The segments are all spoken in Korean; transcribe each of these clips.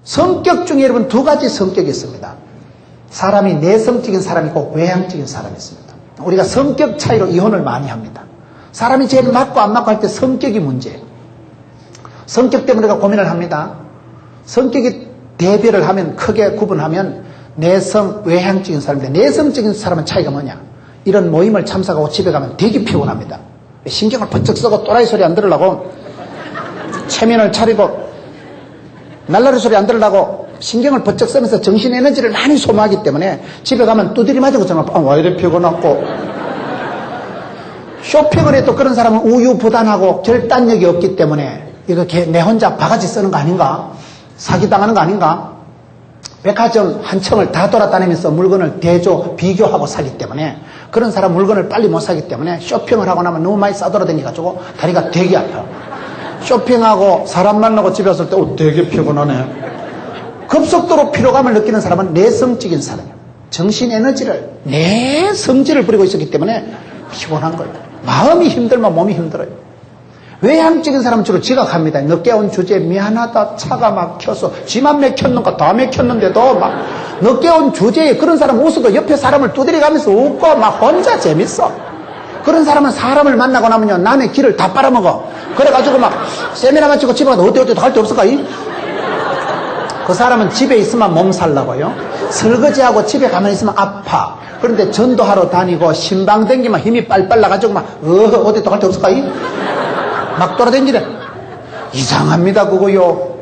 성격 중에 여러분 두 가지 성격이 있습니다. 사람이 내성적인 사람이 있고 외향적인 사람이 있습니다. 우리가 성격 차이로 이혼을 많이 합니다. 사람이 제일 맞고 안 맞고 할 때 성격이 문제예요. 성격 때문에 우리가 고민을 합니다. 성격이 대별을 하면 크게 구분하면 내성, 외향적인 사람인데 내성적인 사람은 차이가 뭐냐? 이런 모임을 참석하고 집에 가면 되게 피곤합니다. 신경을 번쩍 쓰고 또라이 소리 안 들으려고 체면을 차리고 날라리 소리 안 들으려고 신경을 번쩍 쓰면서 정신 에너지를 많이 소모하기 때문에 집에 가면 두드리 맞은 것처럼 왜 이래 피곤하고 쇼핑을 해도 그런 사람은 우유부단하고 결단력이 없기 때문에 이거 내 혼자 바가지 쓰는 거 아닌가? 사기당하는 거 아닌가? 백화점 한 층을 다 돌아다니면서 물건을 대조, 비교하고 사기 때문에 그런 사람 물건을 빨리 못 사기 때문에 쇼핑을 하고 나면 너무 많이 싸돌아다니가지고 다리가 되게 아파요. 쇼핑하고 사람 만나고 집에 왔을 때 되게 피곤하네. 급속도로 피로감을 느끼는 사람은 내성적인 사람이에요. 정신 에너지를 내 성질을 부리고 있었기 때문에 피곤한 거예요. 마음이 힘들면 몸이 힘들어요. 외향적인 사람은 주로 지각합니다. 늦게 온 주제에 미안하다, 차가 막혀서 지만 막혔는가 다 막혔는데도 막 늦게 온 주제에 그런 사람 웃어도 옆에 사람을 두드려가면서 웃고 막 혼자 재밌어. 그런 사람은 사람을 만나고 나면요 남의 길을 다 빨아먹어. 그래가지고 막 세미나 마치고 집에 가서 어때 갈 데 없을까? 그 사람은 집에 있으면 몸 살라고요. 설거지하고 집에 가만히 있으면 아파. 그런데 전도하러 다니고 신방 댕기면 힘이 빨빨 나가지고 막 어디 갈 데 없을까? 막 돌아다니래. 이상합니다 그거요.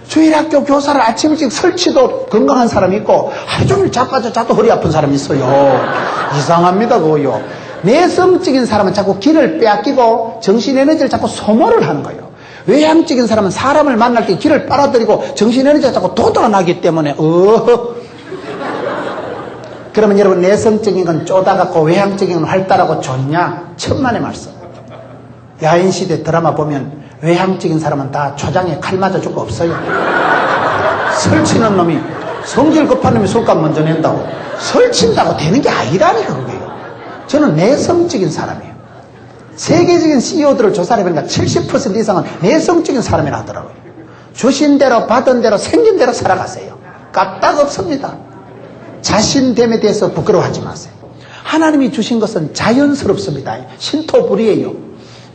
주일학교 교사를 아침 일찍 설치도 건강한 사람이 있고 하루 종일 자빠져 자도 허리 아픈 사람이 있어요. 이상합니다 그거요. 내성적인 사람은 자꾸 길을 빼앗기고 정신에너지를 자꾸 소모를 하는 거예요. 외향적인 사람은 사람을 만날 때 길을 빨아들이고 정신에너지가 자꾸 돋아나기 때문에 그러면 여러분 내성적인 건 쪼다갖고 외향적인 건 활달하고 좋냐? 천만의 말씀. 야인시대 드라마 보면 외향적인 사람은 다 초장에 칼 맞아 죽고 없어요. 설치는 놈이 성질 급한 놈이 술값 먼저 낸다고 설친다고 되는 게 아니라니까 그게요. 저는 내성적인 사람이에요. 세계적인 CEO들을 조사를 해보니까 70% 이상은 내성적인 사람이라 하더라고요. 주신 대로 받은 대로 생긴 대로 살아가세요. 까딱 없습니다. 자신됨에 대해서 부끄러워하지 마세요. 하나님이 주신 것은 자연스럽습니다. 신토불이에요.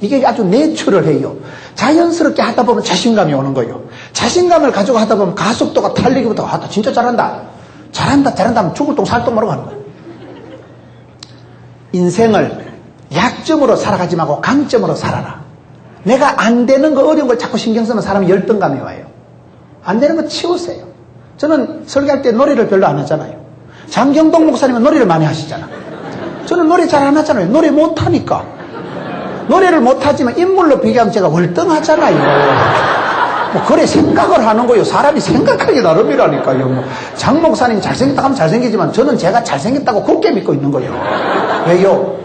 이게 아주 내추럴해요. 자연스럽게 하다 보면 자신감이 오는 거예요. 자신감을 가지고 하다 보면 가속도가 달리기부터 나 진짜 잘한다 하면 죽을 똥 살 똥 모르고 하는 거예요. 인생을 약점으로 살아가지 말고 강점으로 살아라. 내가 안 되는 거 어려운 걸 자꾸 신경 쓰면 사람이 열등감이 와요. 안 되는 거 치우세요. 저는 설교할 때 노래를 별로 안 하잖아요. 장경동 목사님은 노래를 많이 하시잖아. 저는 노래 잘 안 하잖아요. 노래 못하니까. 노래를 못하지만 인물로 비교하면 제가 월등하잖아요. 뭐 그래 생각을 하는 거예요. 사람이 생각하기 나름이라니까요. 뭐 장 목사님 잘생겼다 하면 잘생기지만 저는 제가 잘생겼다고 굳게 믿고 있는 거예요. 왜요?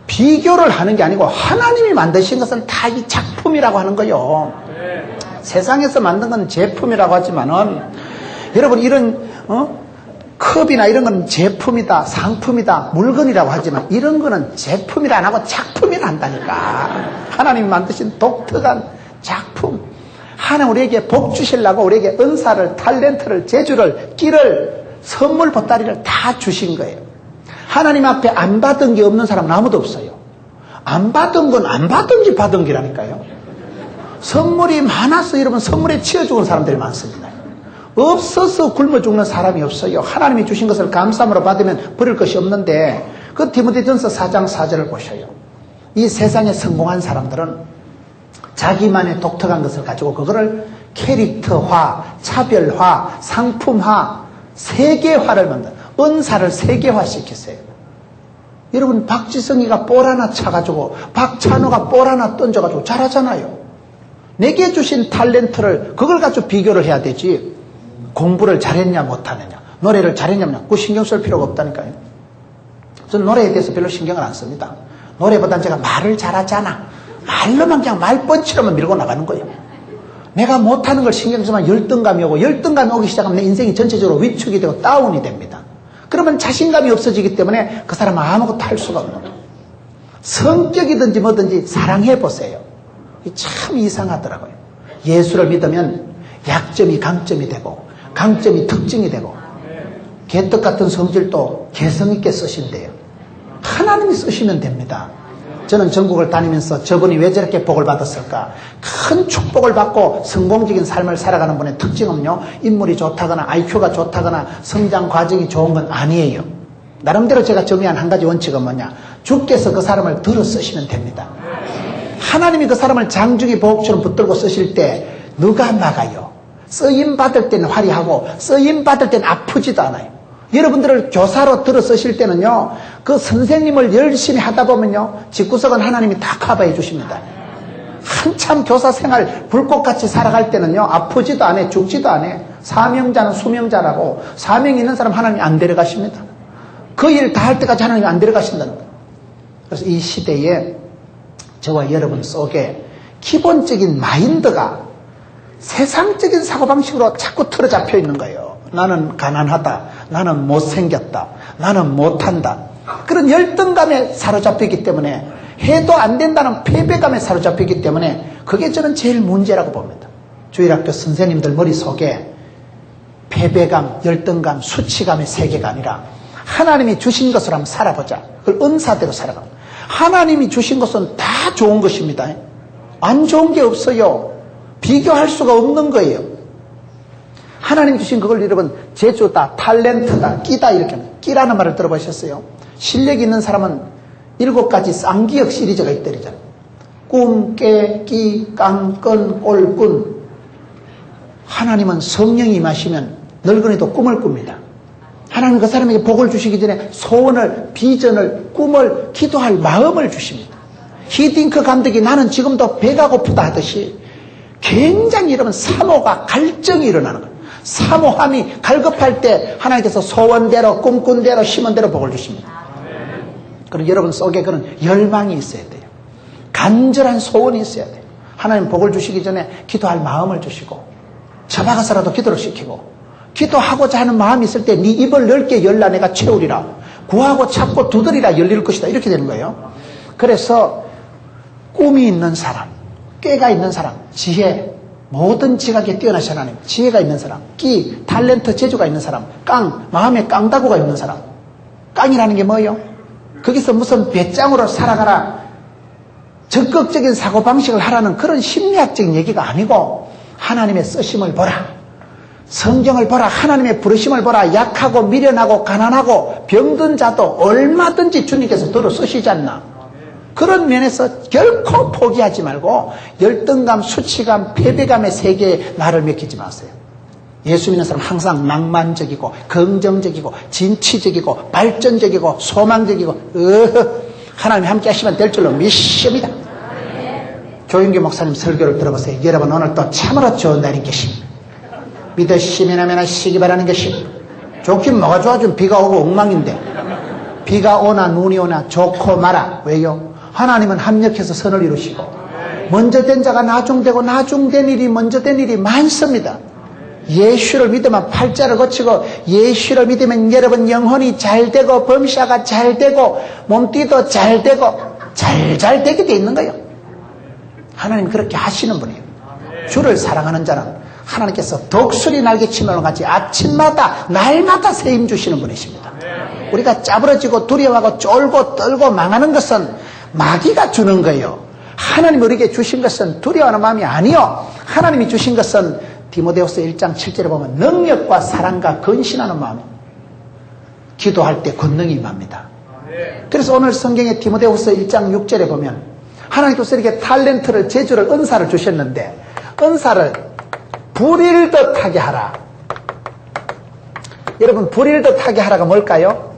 비교를 하는 게 아니고 하나님이 만드신 것은 다 이 작품이라고 하는 거예요. 세상에서 만든 건 제품이라고 하지만은 여러분 이런 컵이나 이런 건 제품이다, 상품이다, 물건이라고 하지만 이런 거는 제품이라 안 하고 작품이라 한다니까. 하나님이 만드신 독특한 작품. 하나님 우리에게 복 주시려고 우리에게 은사를, 탤런트를, 재주를, 끼를, 선물 보따리를 다 주신 거예요. 하나님 앞에 안 받은 게 없는 사람은 아무도 없어요. 안 받은 건 안 받은지 받은 게라니까요. 선물이 많아서 여러분 선물에 치여 죽은 사람들이 많습니다. 없어서 굶어 죽는 사람이 없어요. 하나님이 주신 것을 감사함으로 받으면 버릴 것이 없는데 그 디모데전서 4장 4절을 보셔요. 이 세상에 성공한 사람들은 자기만의 독특한 것을 가지고 그거를 캐릭터화, 차별화, 상품화, 세계화를 만든 은사를 세계화시켰어요. 여러분 박지성이가 볼 하나 차가지고 박찬호가 볼 하나 던져가지고 잘하잖아요. 내게 주신 탤런트를 그걸 가지고 비교를 해야 되지. 공부를 잘했냐 못하느냐, 노래를 잘했냐 못하느냐, 그거 신경 쓸 필요가 없다니까요. 저는 노래에 대해서 별로 신경을 안 씁니다. 노래보다는 제가 말을 잘하잖아, 말로만 그냥 말펀치로만 밀고 나가는 거예요. 내가 못하는 걸 신경 쓰면 열등감이 오고, 열등감이 오기 시작하면 내 인생이 전체적으로 위축이 되고 다운이 됩니다. 그러면 자신감이 없어지기 때문에 그 사람은 아무것도 할 수가 없는 거예요. 성격이든지 뭐든지 사랑해 보세요. 참 이상하더라고요. 예수를 믿으면 약점이 강점이 되고 강점이 특징이 되고 개떡 같은 성질도 개성 있게 쓰신대요. 하나님이 쓰시면 됩니다. 저는 전국을 다니면서 저분이 왜 저렇게 복을 받았을까? 큰 축복을 받고 성공적인 삶을 살아가는 분의 특징은요, 인물이 좋다거나 IQ가 좋다거나 성장 과정이 좋은 건 아니에요. 나름대로 제가 정의한 한 가지 원칙은 뭐냐? 주께서 그 사람을 들어 쓰시면 됩니다. 하나님이 그 사람을 장중이 보복처럼 붙들고 쓰실 때 누가 막아요? 쓰임 받을 때는 화려하고 쓰임 받을 때는 아프지도 않아요. 여러분들을 교사로 들어 쓰실 때는요, 그 선생님을 열심히 하다 보면요, 집구석은 하나님이 다 커버해 주십니다. 한참 교사 생활 불꽃같이 살아갈 때는요, 아프지도 않아, 죽지도 않아. 사명자는 수명자라고, 사명 있는 사람 하나님이 안 데려가십니다. 그 일 다 할 때까지 하나님이 안 데려가신다는 거예요. 그래서 이 시대에 저와 여러분 속에 기본적인 마인드가 세상적인 사고방식으로 자꾸 틀어 잡혀 있는 거예요. 나는 가난하다, 나는 못생겼다, 나는 못한다, 그런 열등감에 사로잡히기 때문에, 해도 안 된다는 패배감에 사로잡히기 때문에 그게 저는 제일 문제라고 봅니다. 주일학교 선생님들 머릿속에 패배감, 열등감, 수치감의 세계가 아니라 하나님이 주신 것을 한번 살아보자. 그걸 은사대로 살아가. 하나님이 주신 것은 다 좋은 것입니다. 안 좋은 게 없어요. 비교할 수가 없는 거예요. 하나님 주신 그걸 여러분 재주다, 탤런트다, 끼다 이렇게 합니다. 끼라는 말을 들어보셨어요? 실력 있는 사람은 7가지 쌍기역 시리즈가 있더라잖아요. 꿈, 깨, 끼, 깡, 끈, 꼴, 꾼. 하나님은 성령이 임하시면 늙은이도 꿈을 꿉니다. 하나님은 그 사람에게 복을 주시기 전에 소원을, 비전을, 꿈을, 기도할 마음을 주십니다. 히딩크 감독이 나는 지금도 배가 고프다 하듯이 굉장히 여러분 사모가 갈증이 일어나는 거예요. 사모함이 갈급할 때 하나님께서 소원대로 꿈꾼 대로 심은 대로 복을 주십니다. 그리고 여러분 속에 그런 열망이 있어야 돼요. 간절한 소원이 있어야 돼요. 하나님 복을 주시기 전에 기도할 마음을 주시고 잡아가서라도 기도를 시키고, 기도하고자 하는 마음이 있을 때 네 입을 넓게 열라 내가 채우리라, 구하고 찾고 두드리라 열릴 것이다, 이렇게 되는 거예요. 그래서 꿈이 있는 사람, 꾀가 있는 사람, 지혜, 모든 지각에 뛰어나신 하나님, 지혜가 있는 사람, 끼, 탤런트, 재주가 있는 사람, 깡, 마음에 깡다구가 있는 사람. 깡이라는 게 뭐예요? 거기서 무슨 배짱으로 살아가라, 적극적인 사고방식을 하라는 그런 심리학적인 얘기가 아니고, 하나님의 쓰심을 보라, 성경을 보라, 하나님의 부르심을 보라. 약하고 미련하고 가난하고 병든 자도 얼마든지 주님께서 들어 쓰시지 않나. 그런 면에서 결코 포기하지 말고 열등감, 수치감, 패배감의 세계에 나를 맡기지 마세요. 예수 믿는 사람 항상 낭만적이고 긍정적이고 진취적이고 발전적이고 소망적이고 하나님이 함께 하시면 될 줄로 믿습니다. 조윤기 목사님 설교를 들어보세요. 여러분 오늘 또 참으로 좋은 날인 것입니다. 믿으시면 하면 하시기 바라는 것이, 좋긴 뭐가 좋아? 좀 비가 오고 엉망인데 비가 오나 눈이 오나 좋고 마라. 왜요? 하나님은 합력해서 선을 이루시고 먼저 된 자가 나중되고 나중된 일이 먼저 된 일이 많습니다. 예수를 믿으면 팔자를 거치고, 예수를 믿으면 여러분 영혼이 잘 되고 범사가 잘 되고 몸띠도 잘 되고 잘 되게 돼 있는 거예요. 하나님 그렇게 하시는 분이에요. 주를 사랑하는 자는 하나님께서 독수리 날개치마와 같이 아침마다 날마다 새 힘 주시는 분이십니다. 우리가 짜부러지고 두려워하고 쫄고 떨고 망하는 것은 마귀가 주는 거예요. 하나님이 우리에게 주신 것은 두려워하는 마음이 아니요, 하나님이 주신 것은 디모데후서 1장 7절에 보면 능력과 사랑과 근신하는 마음, 기도할 때 권능이 임합니다. 그래서 오늘 성경의 디모데후서 1장 6절에 보면 하나님께서 이렇게 탤런트를, 재주를, 은사를 주셨는데 은사를 불일 듯 하게 하라. 여러분 불일 듯 하게 하라가 뭘까요?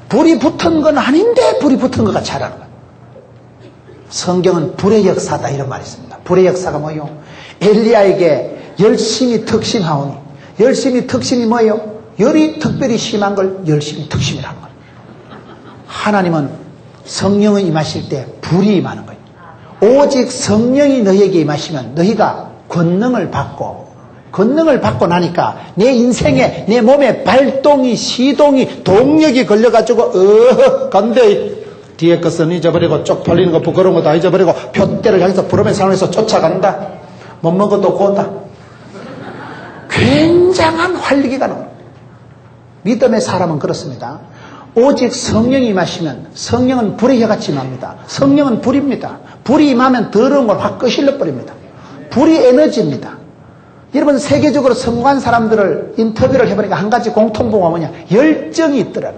불이 붙은 건 아닌데 불이 붙은 것 같이 하라는 거예요. 성경은 불의 역사다 이런 말이 있습니다. 불의 역사가 뭐예요? 엘리야에게 열심히 특심하오니, 열심히 특심이 뭐예요? 열이 특별히 심한 걸 열심히 특심이라는 거예요. 하나님은 성령이 임하실 때 불이 임하는 거예요. 오직 성령이 너희에게 임하시면 너희가 권능을 받고 나니까 내 인생에, 내 몸에 발동이, 시동이, 동력이 걸려가지고 간대 뒤에 것은 잊어버리고 쪽팔리는 거 부끄러운 거 다 잊어버리고 표대를 향해서 부름의 상황에서 쫓아간다. 못 먹어도 고다. 굉장한 활기가 나옵니다. 믿음의 사람은 그렇습니다. 오직 성령이 임하시면 성령은 불의 혀같이 임합니다. 성령은 불입니다. 불이 임하면 더러운 걸 확 끄실러 버립니다. 불이 에너지입니다. 여러분 세계적으로 성공한 사람들을 인터뷰를 해보니까 한 가지 공통부가 뭐냐? 열정이 있더라.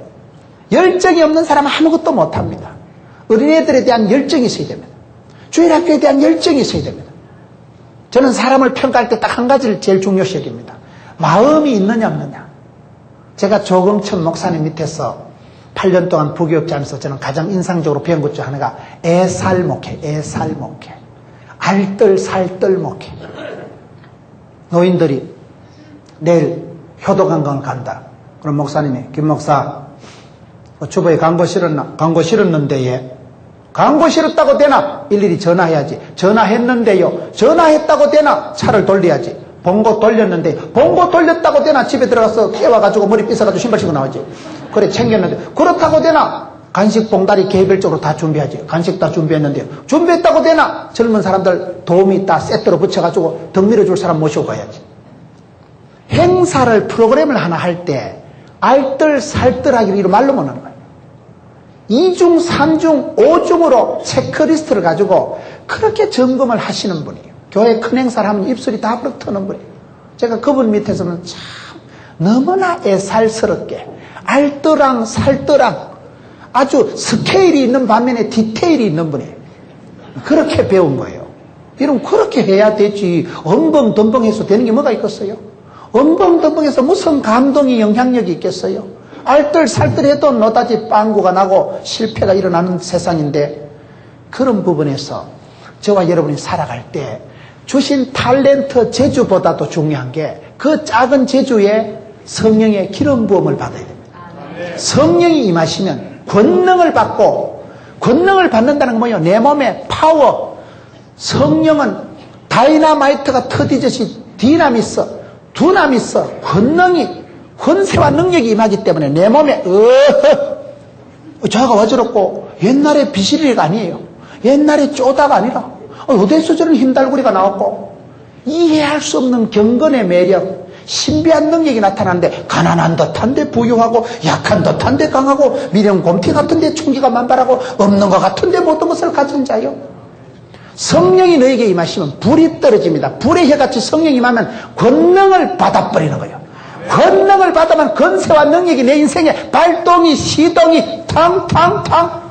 열정이 없는 사람은 아무것도 못합니다. 어린애들에 대한 열정이 있어야 됩니다. 주일학교에 대한 열정이 있어야 됩니다. 저는 사람을 평가할 때 딱 한 가지를 제일 중요시 여깁니다. 마음이 있느냐 없느냐. 제가 조경천 목사님 밑에서 8년 동안 부교육자하면서 저는 가장 인상적으로 배운 것 중 하나가 애살 목회, 애살 목회. 알뜰살뜰 목회. 노인들이 내일 효도관광을 간다. 그럼 목사님이, 김 목사, 주부에 광고 실었나? 광고 실었는데, 예. 광고 실었다고 되나? 일일이 전화해야지. 전화했는데요. 전화했다고 되나? 차를 돌려야지. 봉고 돌렸는데, 봉고 돌렸다고 되나? 집에 들어가서 깨워가지고 머리 빗어가지고 신발 신고 나오지. 그래, 챙겼는데, 그렇다고 되나? 간식 봉다리 개별적으로 다 준비하지. 간식 다 준비했는데요. 준비했다고 되나? 젊은 사람들 도움이 있다. 세트로 붙여가지고 등 밀어줄 사람 모시고 가야지. 행사를, 프로그램을 하나 할 때, 알뜰살뜰하기로 이런 말로 못하는 거예요. 2중, 3중, 5중으로 체크리스트를 가지고 그렇게 점검을 하시는 분이에요. 교회 큰 행사를 하면 입술이 다 부러뜨는 분이에요. 제가 그분 밑에서는 참 너무나 애살스럽게 알뜰랑 살뜰랑 아주 스케일이 있는 반면에 디테일이 있는 분이에요. 그렇게 배운 거예요. 이러면 그렇게 해야 되지. 엉벙덤벙해서 되는 게 뭐가 있겠어요? 엉벙덤벙해서 무슨 감동이 영향력이 있겠어요? 알뜰살뜰해도 노다지 빵구가 나고 실패가 일어나는 세상인데 그런 부분에서 저와 여러분이 살아갈 때 주신 탤런트 재주보다도 중요한 게 그 작은 재주에 성령의 기름 부음을 받아야 됩니다. 성령이 임하시면 권능을 받고, 권능을 받는다는 건 뭐예요? 내 몸에 파워. 성령은 다이나마이트가 터지듯이 디나미스, 두나미스, 권능이, 권세와 능력이 임하기 때문에 내 몸에 저가 어지럽고 옛날에 비실리가 아니에요. 옛날에 쪼다가 아니라 어디서 저런 흰달구리가 나왔고 이해할 수 없는 경건의 매력, 신비한 능력이 나타나는데 가난한 듯한데 부유하고 약한 듯한데 강하고 미련곰티 같은데 총기가 만발하고 없는 것 같은데 모든 것을 가진 자요. 성령이 너에게 임하시면 불이 떨어집니다. 불의 혀같이 성령이 임하면 권능을 받아버리는 거예요. 권능을 받으면 권세와 능력이 내 인생에 발동이 시동이 탕탕탕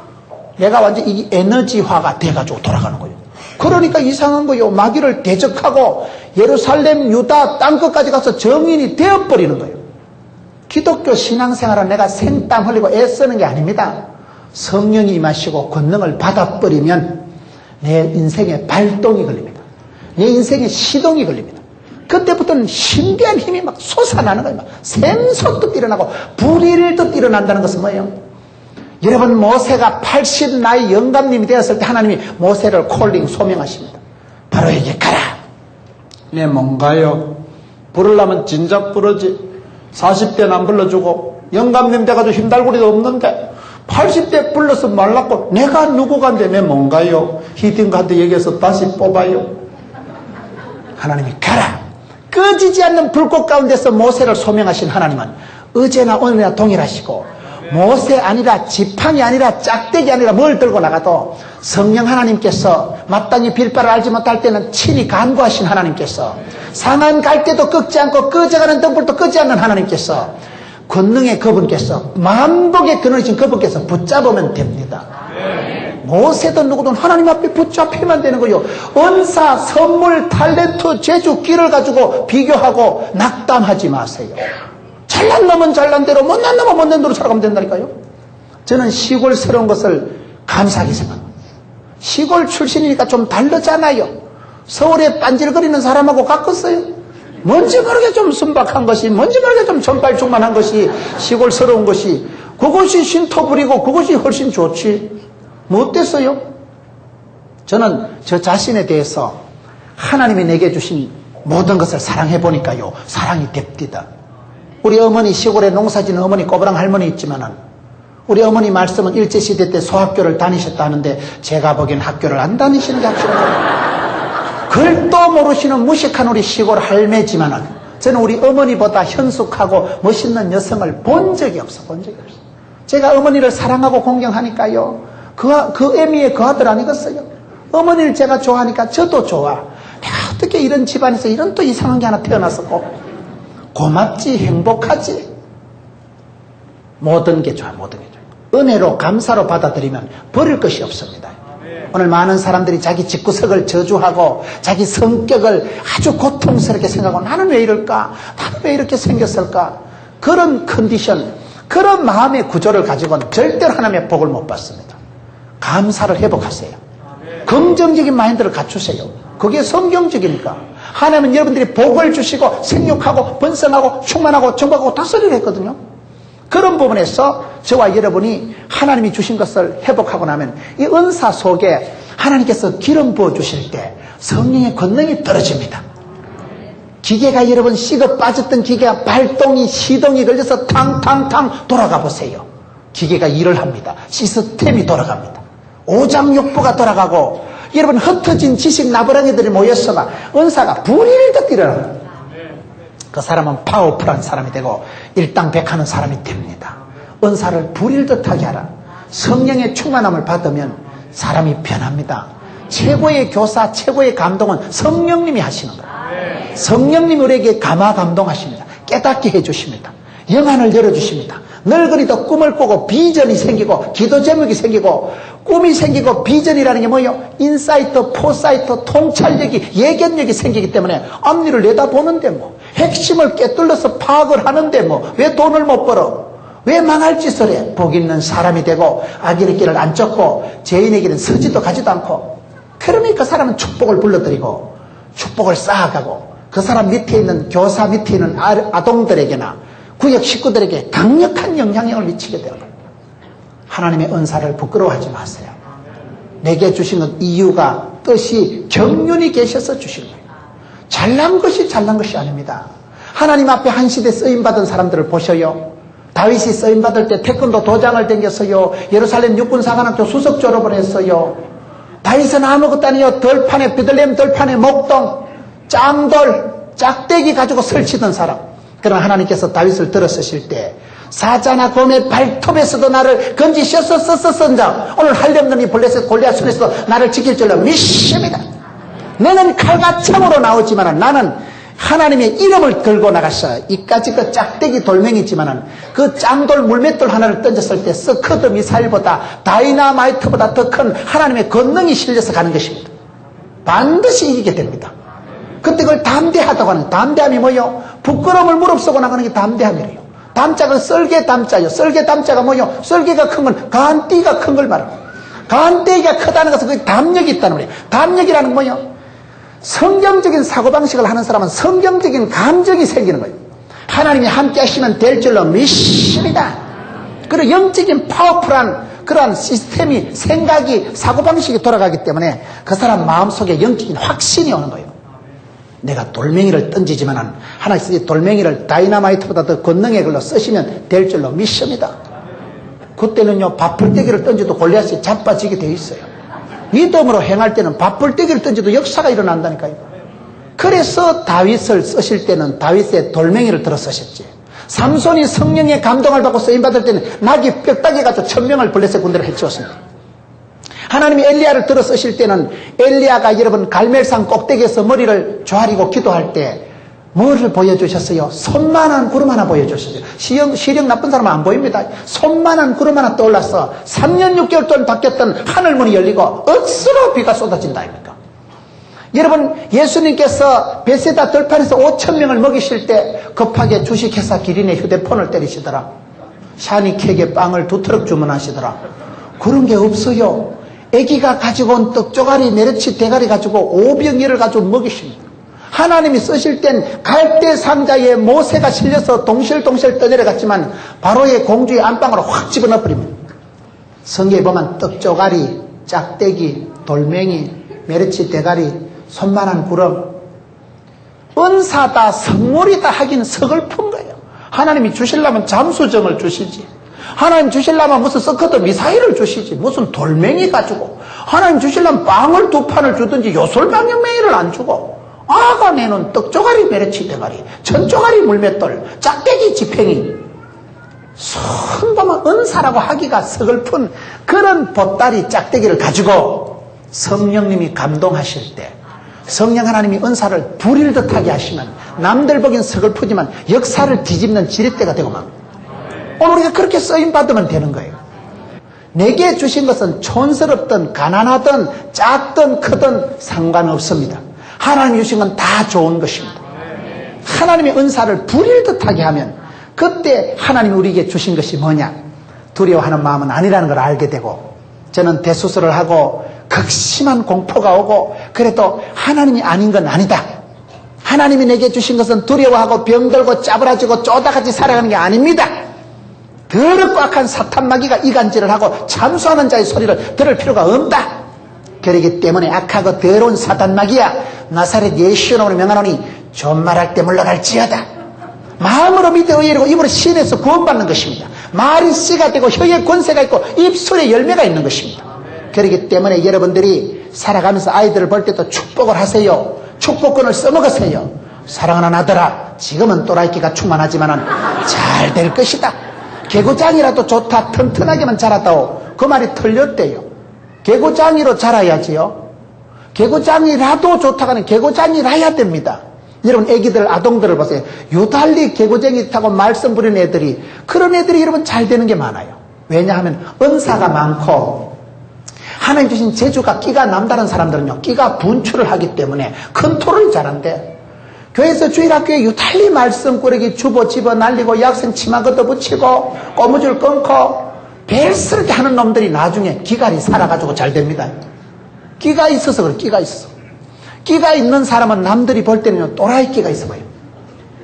내가 완전 이 에너지화가 돼가지고 돌아가는 거예요. 그러니까 이상한 거요. 마귀를 대적하고 예루살렘 유다 땅끝까지 가서 정인이 되어버리는 거예요. 기독교 신앙생활은 내가 생땀 흘리고 애쓰는 게 아닙니다. 성령이 임하시고 권능을 받아버리면 내 인생에 발동이 걸립니다. 내 인생에 시동이 걸립니다. 그때부터는 신비한 힘이 막 솟아나는 거예요. 막 샘솟듯 일어나고 불일듯 일어난다는 것은 뭐예요? 여러분 모세가 80 나이 영감님이 되었을 때 하나님이 모세를 콜링 소명하십니다. 바로에게 가라. 내 뭔가요? 부르려면 진작 부르지. 40대는 안 불러주고 영감님 돼가지고 힘달구리도 없는데 80대 불러서 말랐고 내가 누구간데 내 뭔가요? 히딩가한테 얘기해서 다시 뽑아요. 하나님이 가라. 꺼지지 않는 불꽃 가운데서 모세를 소명하신 하나님은 어제나 오늘이나 동일하시고 모세 아니라 지팡이 아니라 짝대기 아니라 뭘 들고 나가도 성령 하나님께서 마땅히 빌바를 알지 못할 때는 친히 간구하신 하나님께서 상한 갈 때도 끄지 않고 꺼져가는 등불도 끄지 않는 하나님께서 권능의 그분께서 만복의 근원이신 그분께서 붙잡으면 됩니다. 모세든 누구든 하나님 앞에 붙잡히면 되는 거예요. 은사, 선물, 탤런트, 재주, 끼를 가지고 비교하고 낙담하지 마세요. 잘난 놈은 잘난 대로 못난 놈은 못난 대로 살아가면 된다니까요. 저는 시골스러운 것을 감사하게 생각합니다. 시골 출신이니까 좀 다르잖아요. 서울에 빤질거리는 사람하고 가깝어요. 뭔지 모르게 좀 순박한 것이, 뭔지 모르게 좀 전발충만한 것이 시골스러운 것이, 그것이 쉼터 부리고 그것이 훨씬 좋지. 뭐 어땠어요? 저는 저 자신에 대해서 하나님이 내게 주신 모든 것을 사랑해 보니까요, 사랑이 됩니다. 우리 어머니 시골에 농사짓는 어머니 꼬부랑 할머니 있지만은 우리 어머니 말씀은 일제시대 때 소학교를 다니셨다 하는데 제가 보기엔 학교를 안 다니시는 게 확실해요. 글도 모르시는 무식한 우리 시골 할매지만은 저는 우리 어머니보다 현숙하고 멋있는 여성을 본 적이 없어. 제가 어머니를 사랑하고 공경하니까요. 그 애미의 그 아들 아니겠어요? 어머니를 제가 좋아하니까 저도 좋아. 내가 어떻게 이런 집안에서 이런 또 이상한 게 하나 태어났었고. 고맙지, 행복하지. 모든 게 좋아. 은혜로 감사로 받아들이면 버릴 것이 없습니다. 오늘 많은 사람들이 자기 집구석을 저주하고 자기 성격을 아주 고통스럽게 생각하고 나는 왜 이럴까? 나는 왜 이렇게 생겼을까? 그런 컨디션, 그런 마음의 구조를 가지고는 절대로 하나님의 복을 못 받습니다. 감사를 회복하세요. 긍정적인 마인드를 갖추세요. 그게 성경적이니까. 하나님은 여러분들이 복을 주시고 생육하고 번성하고 충만하고 정복하고 다스리려 했거든요. 그런 부분에서 저와 여러분이 하나님이 주신 것을 회복하고 나면 이 은사 속에 하나님께서 기름 부어 주실 때 성령의 권능이 떨어집니다. 기계가 여러분 씻어 빠졌던 기계가 발동이 시동이 걸려서 탕탕탕 돌아가 보세요. 기계가 일을 합니다. 시스템이 돌아갑니다. 오장육부가 돌아가고 여러분 흩어진 지식 나부랑이들이 모였어가 은사가 불일듯 일어납니다. 그 사람은 파워풀한 사람이 되고 일당백하는 사람이 됩니다. 은사를 불일듯하게 하라. 성령의 충만함을 받으면 사람이 변합니다. 최고의 교사, 최고의 감동은 성령님이 하시는 거예요. 성령님이 우리에게 감화 감동하십니다. 깨닫게 해주십니다. 영안을 열어주십니다. 늙은이도 꿈을 꾸고 비전이 생기고 기도 제목이 생기고 꿈이 생기고 비전이라는 게 뭐예요? 인사이트, 포사이트, 통찰력이, 예견력이 생기기 때문에 앞니를 내다보는데 뭐 핵심을 꿰뚫려서 파악을 하는데 뭐 왜 돈을 못 벌어? 왜 망할 짓을 해? 복 있는 사람이 되고 악인의 길을 안 쫓고 죄인의 길은 서지도 가지도 않고 그러니 그 사람은 축복을 불러들이고 축복을 쌓아가고 그 사람 밑에 있는 교사 밑에 있는 아동들에게나 구역 식구들에게 강력한 영향력을 미치게 되는 거예요. 하나님의 은사를 부끄러워하지 마세요. 내게 주신 것 이유가 뜻이 경륜이 계셔서 주신 거예요. 잘난 것이 아닙니다. 하나님 앞에 한 시대 쓰임받은 사람들을 보셔요. 다윗이 쓰임받을 때 태권도 도장을 댕겼어요. 예루살렘 육군사관학교 수석 졸업을 했어요. 다윗은 아무것도 아니요. 들판에 베들레헴 들판에 목동 짱돌 짝대기 가지고 설치던 사람. 그러나 하나님께서 다윗을 들어 쓰실 때 사자나 곰의 발톱에서도 나를 건지셔서 썼었은자 오늘 할렘 이 블레셋 골리앗 손에서도 나를 지킬 줄로 믿습니다. 너는 칼과 창으로 나오지만 나는 하나님의 이름을 걸고 나가서 이까지 그 짝대기 돌멩이지만은 그 짱돌 물맷돌 하나를 던졌을 때 서커드 미사일보다 다이나마이트보다 더 큰 하나님의 권능이 실려서 가는 것입니다. 반드시 이기게 됩니다. 그때 그걸 담대하다고 하는 담대함이 뭐요? 부끄러움을 무릅쓰고 나가는 게 담대함이래요. 담자가 썰개 담자요. 썰개 담자가 뭐요? 썰개가 큰 건 간띠가 큰 걸 말하고 간띠가 크다는 것은 그 담력이 있다는 거예요. 담력이라는 건 뭐요? 성경적인 사고방식을 하는 사람은 성경적인 감정이 생기는 거예요. 하나님이 함께 하시면 될 줄로 믿습니다. 그리고 영적인 파워풀한 그러한 시스템이 생각이 사고방식이 돌아가기 때문에 그 사람 마음속에 영적인 확신이 오는 거예요. 내가 돌멩이를 던지지만 하나님께서 돌멩이를 다이나마이트보다 더 권능의 걸로 쓰시면 될 줄로 믿습니다. 그때는요 밥풀떼기를 던져도 골리앗이 자빠지게 되어 있어요. 믿음으로 행할 때는 밥풀떼기를 던져도 역사가 일어난다니까요. 그래서 다윗을 쓰실 때는 다윗의 돌멩이를 들어 쓰셨지. 삼손이 성령의 감동을 받고 쓰임받을 때는 낙이 뼈다귀 가지고 1000명을 블레셋 군대를 해치웠습니다. 하나님이 엘리야를 들어 쓰실 때는 엘리야가 여러분 갈멜산 꼭대기에서 머리를 조아리고 기도할 때 뭐를 보여주셨어요? 손만한 구름 하나 보여주셨어요. 시력 나쁜 사람은 안 보입니다. 손만한 구름 하나 떠올라서 3년 6개월 동안 바뀌었던 하늘문이 열리고 억수로 비가 쏟아진다 아닙니까? 여러분 예수님께서 베세다 들판에서 5,000명을 먹이실 때 급하게 주식회사 기린의 휴대폰을 때리시더라. 샤니케에게 빵을 2트럭 주문하시더라. 그런 게 없어요. 아기가 가지고 온 떡조가리 메르치 대가리 가지고 5병이를 가지고 먹이십니다. 하나님이 쓰실 땐 갈대 상자에 모세가 실려서 동실동실 떠내려갔지만 바로의 공주의 안방으로 확 집어넣어버립니다. 성경에 보면 떡조가리, 짝대기, 돌멩이, 메르치 대가리, 손만한 구름 은사다 선물이다 하기는 서글픈 거예요. 하나님이 주시려면 잠수정을 주시지. 하나님 주시려면 무슨 서커트 미사일을 주시지. 무슨 돌멩이 가지고. 하나님 주시려면 빵을 2판을 주든지 요술방역맹이를 안 주고. 아가 내는 떡조가리 메레치 대가리, 전조가리 물맷돌, 짝대기 지팽이, 손 보면 은사라고 하기가 서글픈 그런 보따리 짝대기를 가지고 성령님이 감동하실 때, 성령 하나님이 은사를 부릴 듯하게 하시면 남들 보기엔 서글프지만 역사를 뒤집는 지렛대가 되고 막 오늘 우리가 그렇게 쓰임받으면 되는 거예요. 내게 주신 것은 촌스럽든 가난하든 작든 크든 상관없습니다. 하나님이 주신 건 다 좋은 것입니다. 하나님의 은사를 부릴 듯하게 하면 그때 하나님이 우리에게 주신 것이 뭐냐? 두려워하는 마음은 아니라는 걸 알게 되고, 저는 대수술을 하고 극심한 공포가 오고 그래도 하나님이 아닌 건 아니다. 하나님이 내게 주신 것은 두려워하고 병들고 짜부라지고 쪼다같이 살아가는 게 아닙니다. 더럽고 악한 사탄 마귀가 이간질을 하고 참수하는 자의 소리를 들을 필요가 없다. 그러기 때문에 악하고 더러운 사탄 마귀야, 나사렛 예수 이름으로 명하노니 존말할 때 물러갈지어다. 마음으로 믿어 의뢰하고 입으로 신에서 구원받는 것입니다. 말이 씨가 되고 혀에 권세가 있고 입술에 열매가 있는 것입니다. 그렇기 때문에 여러분들이 살아가면서 아이들을 볼 때도 축복을 하세요. 축복권을 써먹으세요. 사랑하는 아들아, 지금은 또라이끼가 충만하지만 잘 될 것이다. 개구장이라도 좋다, 튼튼하게만 자랐다고. 그 말이 틀렸대요. 개구장이로 자라야지요. 개구장이라도 좋다가 아니라 개구장이라야 됩니다. 여러분 애기들, 아동들을 보세요. 유달리 개구쟁이 타고 말썽 부리는 애들이, 그런 애들이 여러분 잘 되는 게 많아요. 왜냐하면 은사가 많고 하나님 주신 재주가, 끼가 남다른 사람들은요, 끼가 분출을 하기 때문에 컨트롤이 잘한대. 교회에서 주일학교에 유달리 말썽꾸러기 주보 집어 날리고 약생 치마 걷어붙이고 고무줄 끊고 벨스럽게 하는 놈들이 나중에 기갈이 살아가지고 잘 됩니다. 끼가 있어서 그래. 끼가 있어. 끼가 있는 사람은 남들이 볼 때는 또라이 끼가 있어 보여.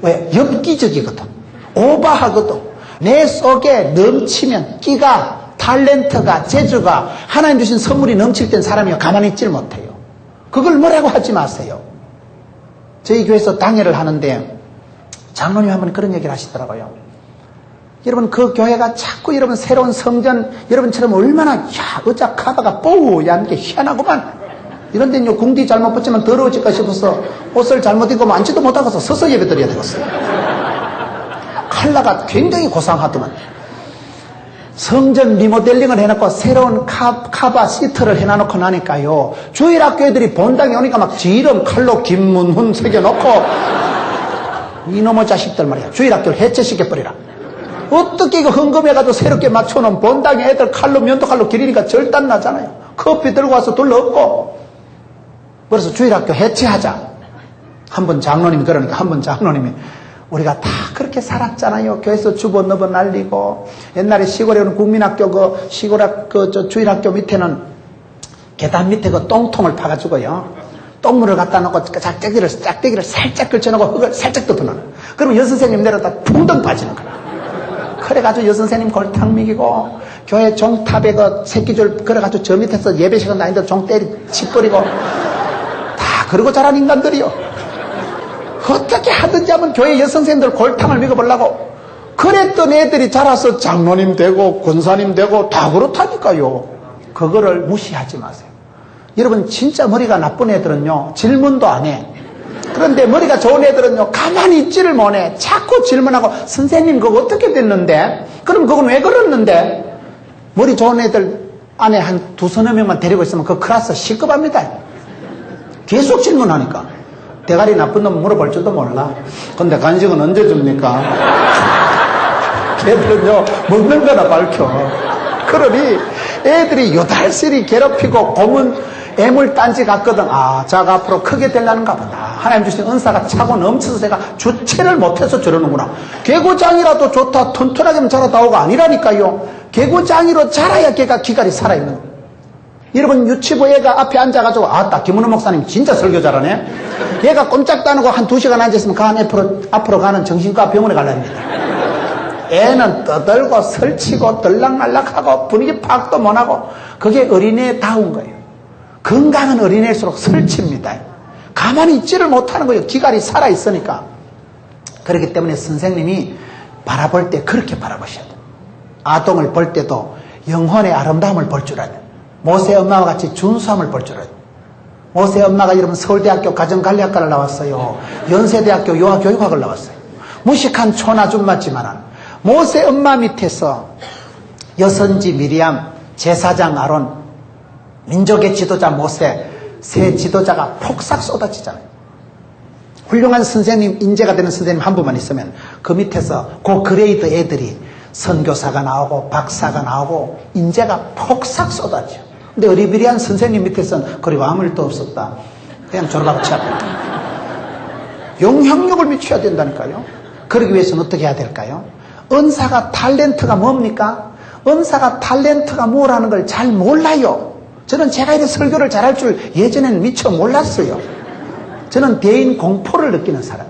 왜? 엽기적이거든. 오버하거든. 내 속에 넘치면 끼가, 탤런트가, 재주가, 하나님 주신 선물이 넘칠 땐 사람이 가만히 있질 못해요. 그걸 뭐라고 하지 마세요. 저희 교회에서 당회를 하는데 장로님 한 번 그런 얘기를 하시더라고요. 여러분 그 교회가 자꾸 여러분 새로운 성전, 여러분처럼 얼마나 의자 카바가 뽀얀 게 희한하구만. 이런 데는 궁디 잘못 붙이면 더러워질까 싶어서 옷을 잘못 입고 앉지도 못하고서 서서 예배 드려야 되겠어요. 컬러가 굉장히 고상하더만. 성전 리모델링을 해놓고 새로운 카바 시트를 해놔놓고 나니까요, 주일학교 애들이 본당에 오니까 막 지름 칼로 김문훈 새겨놓고, 이놈의 자식들 말이야, 주일학교를 해체시켜버리라. 어떻게 이거 헌금해가지고 새롭게 맞춰놓은 본당에 애들 칼로, 면도칼로 기리니까 절단 나잖아요. 커피 들고 와서 둘러엎고. 그래서 주일학교 해체하자. 한 번 장로님이 그러니까, 한 번 장로님이, 우리가 다 그렇게 살았잖아요. 교회에서 주보 너버 날리고, 옛날에 시골에는 국민학교 저 주일학교 밑에는 계단 밑에 그 똥통을 파가지고요, 똥물을 갖다 놓고 짝대기를 살짝 걸쳐놓고 흙을 살짝 덮어놔요. 그러면 여선생님 내려다 붕덩 빠지는 거야. 그래가지고 여선생님 골탕 먹이고, 교회 종탑에 그 새끼줄 그래가지고 저 밑에서 예배 시간 다니는데 종 때리 치버리고, 다 그러고 자란 인간들이요. 어떻게 하든지 하면 교회 여선생님들 골탕을 먹어보려고. 그랬던 애들이 자라서 장로님 되고 권사님 되고 다 그렇다니까요. 그거를 무시하지 마세요. 여러분 진짜 머리가 나쁜 애들은요, 질문도 안 해. 그런데 머리가 좋은 애들은요, 가만히 있지를 못해. 자꾸 질문하고, 선생님 그거 어떻게 됐는데? 그럼 그건 왜 그랬는데? 머리 좋은 애들 안에 한 두서너 명만 데리고 있으면 그 클래스 시급합니다. 계속 질문하니까. 대가리 나쁜 놈 물어볼 줄도 몰라. 근데 간식은 언제 줍니까? 걔들은요, 먹는 거나 밝혀. 그러니 애들이 요달실히 괴롭히고 고문, 애물단지 같거든. 아, 자가 앞으로 크게 되려는가 보다. 하나님 주신 은사가 차고 넘쳐서 제가 주체를 못해서 저러는구나. 개구장이라도 좋다, 튼튼하게 자라다오가 아니라니까요. 개구장이로 자라야 걔가 기갈이 살아있는 거예요. 여러분 유치부 애가 앞에 앉아가지고, 아따 김은호 목사님 진짜 설교 잘하네. 얘가 꼼짝도 안 하고 한 2시간 앉아있으면 그 안 앞으로 가는 정신과 병원에 가려합니다. 애는 떠들고 설치고 들락날락하고 분위기 파악도 못하고, 그게 어린애다운 거예요. 건강한 어린애일수록 설치입니다. 가만히 있지를 못하는 거예요. 기갈이 살아있으니까. 그렇기 때문에 선생님이 바라볼 때 그렇게 바라보셔야 돼요. 아동을 볼 때도 영혼의 아름다움을 볼 줄 알아야 돼요. 모세 엄마와 같이 준수함을 볼 줄 알아야 돼요. 모세 엄마가 여러분 서울대학교 가정관리학과를 나왔어요. 연세대학교 요하교육학을 나왔어요. 무식한 촌아줌마지만은 모세 엄마 밑에서 여선지 미리암, 제사장 아론, 민족의 지도자 모세, 세 지도자가 폭삭 쏟아지잖아요. 훌륭한 선생님, 인재가 되는 선생님 한 분만 있으면 그 밑에서 그 그레이드 애들이 선교사가 나오고 박사가 나오고 인재가 폭삭 쏟아져. 근데 어리비리한 선생님 밑에서는 그리고 아무 일도 없었다. 그냥 졸업하고 취업했다. 영향력을 미쳐야 된다니까요. 그러기 위해서는 어떻게 해야 될까요? 은사가 탤런트가 뭡니까? 은사가 탤런트가 뭐라는 걸 잘 몰라요. 저는 제가 이렇게 설교를 잘할 줄 예전에는 미처 몰랐어요. 저는 대인 공포를 느끼는 사람,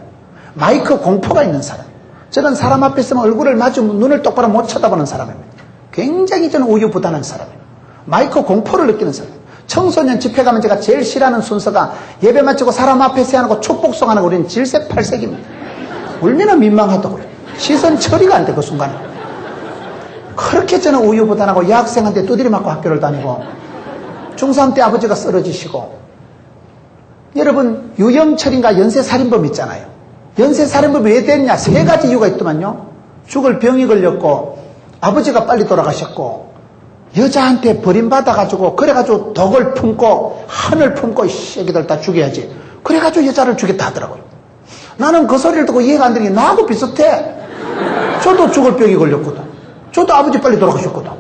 마이크 공포가 있는 사람, 저는 사람 앞에 있으면 얼굴을 마주면 눈을 똑바로 못 쳐다보는 사람입니다. 굉장히 저는 우유부단한 사람이에요. 마이크 공포를 느끼는 사람. 청소년 집회 가면 제가 제일 싫어하는 순서가 예배 마치고 사람 앞에 세워놓고 축복송하는 거. 우리는 질색팔색입니다. 울면은 민망하다고요. 시선 처리가 안 돼, 그 순간에. 그렇게 저는 우유부단하고 여학생한테 두드려 맞고 학교를 다니고 중3 때 아버지가 쓰러지시고 여러분 유영철인가 연쇄살인범 있잖아요. 연쇄살인범이 왜 됐냐? 3가지 이유가 있더만요. 죽을 병이 걸렸고 아버지가 빨리 돌아가셨고 여자한테 버림받아가지고 그래가지고 독을 품고 한을 품고 이 새끼들 다 죽여야지. 그래가지고 여자를 죽였다 하더라고요. 나는 그 소리를 듣고 이해가 안 되는 게 나하고 비슷해. 저도 죽을 병이 걸렸거든. 저도 아버지 빨리 돌아가셨거든.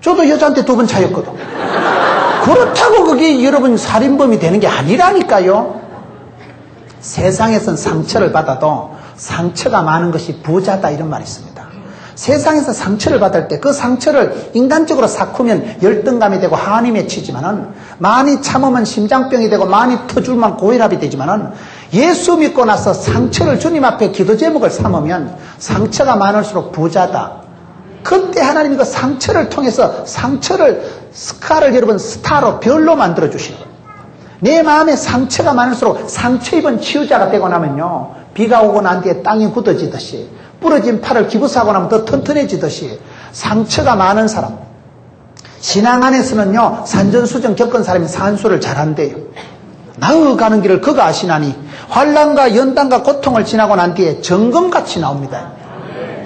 저도 여자한테 2번 차였거든. 그렇다고 그게 여러분 살인범이 되는 게 아니라니까요. 세상에선 상처를 받아도 상처가 많은 것이 부자다 이런 말이 있습니다. 세상에서 상처를 받을 때 그 상처를 인간적으로 삭으면 열등감이 되고 한이 맺히지만은 많이 참으면 심장병이 되고 많이 터줄만 고혈압이 되지만은 예수 믿고 나서 상처를 주님 앞에 기도 제목을 삼으면 상처가 많을수록 부자다. 그때 하나님이 그 상처를 통해서 상처를 스카를 여러분 스타로 별로 만들어 주시는 거예요. 내 마음에 상처가 많을수록 상처 입은 치유자가 되고 나면요, 비가 오고 난 뒤에 땅이 굳어지듯이 부러진 팔을 기부사하고 나면 더 튼튼해지듯이 상처가 많은 사람, 신앙 안에서는요 산전수전 겪은 사람이 산수를 잘한대요. 나아가는 길을 그가 아시나니 환난과 연단과 고통을 지나고 난 뒤에 정금같이 나옵니다.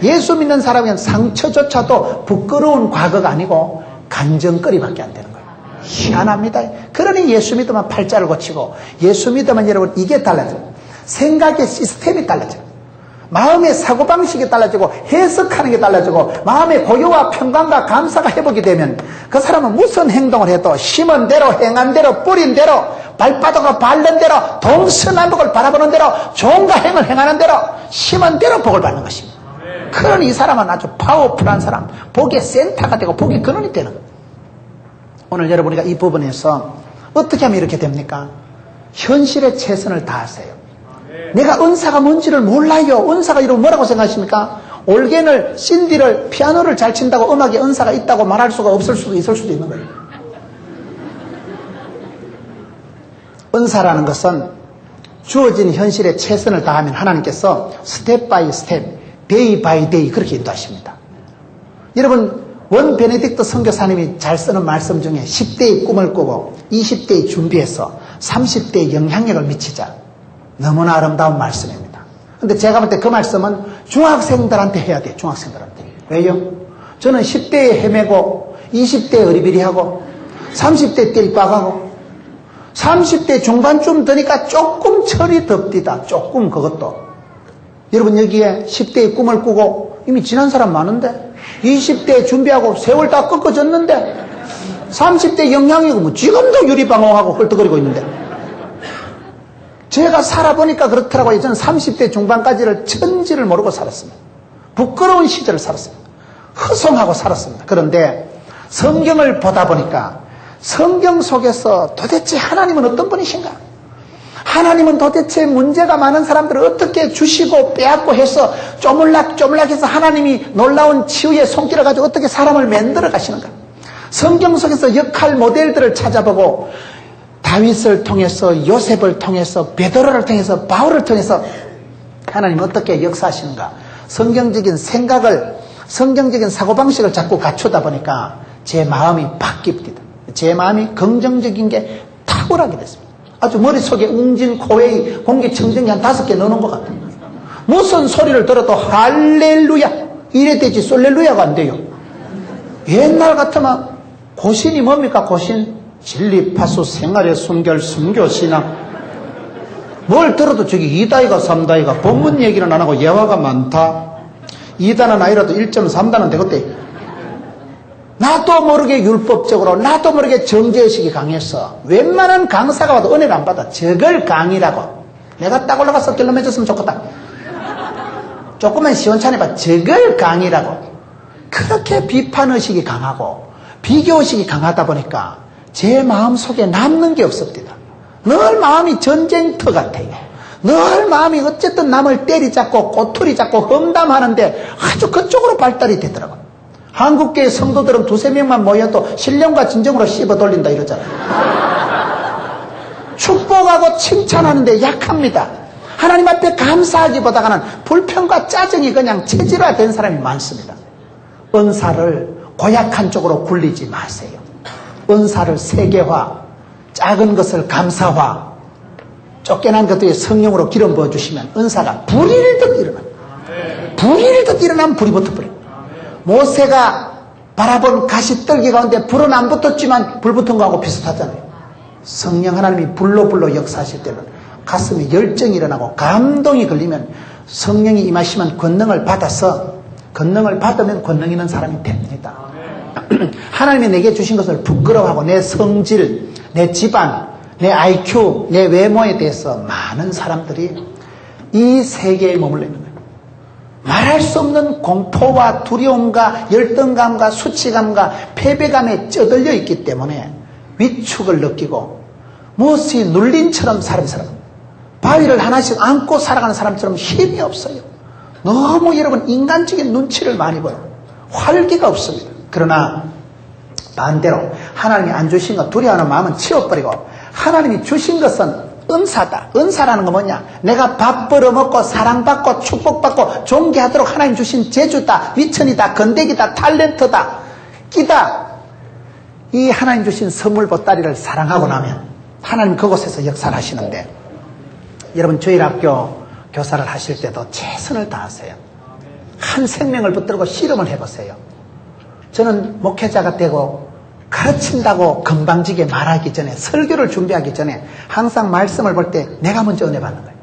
예수 믿는 사람은 상처조차도 부끄러운 과거가 아니고 간정거리밖에 안 되는 거예요. 희한합니다. 그러니 예수 믿으면 팔자를 고치고 예수 믿으면 여러분 이게 달라져요. 생각의 시스템이 달라져요. 마음의 사고방식이 달라지고 해석하는 게 달라지고 마음의 고요와 평강과 감사가 회복이 되면 그 사람은 무슨 행동을 해도 심은 대로 행한 대로 뿌린 대로 발바닥으로 밟는 대로 동서남북을 바라보는 대로 종과 행을 행하는 대로 심은 대로 복을 받는 것입니다. 그러니 이 사람은 아주 파워풀한 사람, 복의 센터가 되고 복의 근원이 되는 거예요. 오늘 여러분이가 이 부분에서 어떻게 하면 이렇게 됩니까? 현실에 최선을 다하세요. 내가 은사가 뭔지를 몰라요. 은사가 이러면 뭐라고 생각하십니까? 올겐을, 신디를, 피아노를 잘 친다고 음악에 은사가 있다고 말할 수가 없을 수도 있을 수도 있는 거예요. 은사라는 것은 주어진 현실에 최선을 다하면 하나님께서 스텝 바이 스텝, 데이 바이 데이 그렇게 인도하십니다. 여러분 원 베네딕트 선교사님이 잘 쓰는 말씀 중에 10대의 꿈을 꾸고 20대의 준비해서 30대의 영향력을 미치자, 너무나 아름다운 말씀입니다. 근데 제가 볼 때 그 말씀은 중학생들한테 해야 돼요. 중학생들한테. 왜요? 저는 10대에 헤매고 20대에 어리비리하고 30대 때 빡하고 30대 중반쯤 되니까 조금 철이 덥디다. 조금 그것도. 여러분 여기에 10대의 꿈을 꾸고 이미 지난 사람 많은데 20대에 준비하고 세월 다 꺾어졌는데 30대 영향이고 뭐 지금도 유리방황하고 헐떡거리고 있는데 제가 살아보니까 그렇더라고요. 저는 30대 중반까지를 천지를 모르고 살았습니다. 부끄러운 시절을 살았습니다. 허송하고 살았습니다. 그런데 성경을 보다 보니까 성경 속에서 도대체 하나님은 어떤 분이신가? 하나님은 도대체 문제가 많은 사람들을 어떻게 주시고 빼앗고 해서 쪼물락쪼물락해서 하나님이 놀라운 치유의 손길을 가지고 어떻게 사람을 만들어 가시는가? 성경 속에서 역할 모델들을 찾아보고 다윗을 통해서 요셉을 통해서 베드로를 통해서 바울을 통해서 하나님은 어떻게 역사하시는가? 성경적인 생각을, 성경적인 사고방식을 자꾸 갖추다 보니까 제 마음이 바뀝니다. 제 마음이 긍정적인 게 탁월하게 됐습니다. 아주 머릿속에 웅진 코웨이 공기청정기 한 5개 넣는 것 같아요. 무슨 소리를 들어도 할렐루야 이래 되지 솔렐루야가 안 돼요. 옛날 같으면 고신이 뭡니까? 고신? 진리, 파수, 생활의 순결, 순교, 신앙. 뭘 들어도 저기 2다이가 3다이가 본문 얘기는 안 하고 예화가 많다. 2단은 아니라도 1.3단은 되겠대. 나도 모르게 율법적으로 나도 모르게 정죄의식이 강했어. 웬만한 강사가 와도 은혜를 안 받아. 저걸 강이라고. 내가 딱 올라가서 결론해줬으면 좋겠다. 조금만 시원찮아봐. 저걸 강이라고. 그렇게 비판의식이 강하고 비교의식이 강하다 보니까 제 마음속에 남는 게 없습니다. 늘 마음이 전쟁터 같아요. 늘 마음이 어쨌든 남을 때리잡고 꼬투리 잡고 험담하는데 아주 그쪽으로 발달이 되더라고요. 한국교회 성도들은 2-3명만 모여도 신령과 진정으로 씹어 돌린다 이러잖아요. 축복하고 칭찬하는데 약합니다. 하나님 앞에 감사하기보다는 불평과 짜증이 그냥 체질화된 사람이 많습니다. 은사를 고약한 쪽으로 굴리지 마세요. 은사를 세계화, 작은 것을 감사화, 쫓겨난 것들이 성령으로 기름 부어주시면 은사가 불일듯 일어납니다. 불일듯 일어나면 불이 붙어버려요. 모세가 바라본 가시떨기 가운데 불은 안 붙었지만 불 붙은 거하고 비슷하잖아요. 성령 하나님이 불로 역사하실 때는 가슴에 열정이 일어나고 감동이 걸리면 성령이 임하시면 권능을 받아서 권능을 받으면 권능 있는 사람이 됩니다. 하나님이 내게 주신 것을 부끄러워하고 내 성질, 내 집안, 내 IQ, 내 외모에 대해서 많은 사람들이 이 세계에 머물러 있는 거예요. 말할 수 없는 공포와 두려움과 열등감과 수치감과 패배감에 쩌들려 있기 때문에 위축을 느끼고 무엇이 눌린처럼 바위를 하나씩 안고 살아가는 사람처럼 힘이 없어요. 너무 여러분 인간적인 눈치를 많이 보여요. 활기가 없습니다. 그러나 반대로 하나님이 안 주신 것 두려워하는 마음은 치워버리고 하나님이 주신 것은 은사다. 은사라는 건 뭐냐? 내가 밥 벌어먹고 사랑받고 축복받고 존귀하도록 하나님 주신 재주다, 미천이다, 건대기다, 탤런트다, 끼다. 이 하나님 주신 선물 보따리를 사랑하고 나면 하나님 그곳에서 역사를 하시는데, 여러분 주일학교 교사를 하실 때도 최선을 다하세요. 한 생명을 붙들고 실험을 해보세요. 저는 목회자가 되고 가르친다고 건방지게 말하기 전에, 설교를 준비하기 전에 항상 말씀을 볼 때 내가 먼저 은혜 받는 거예요.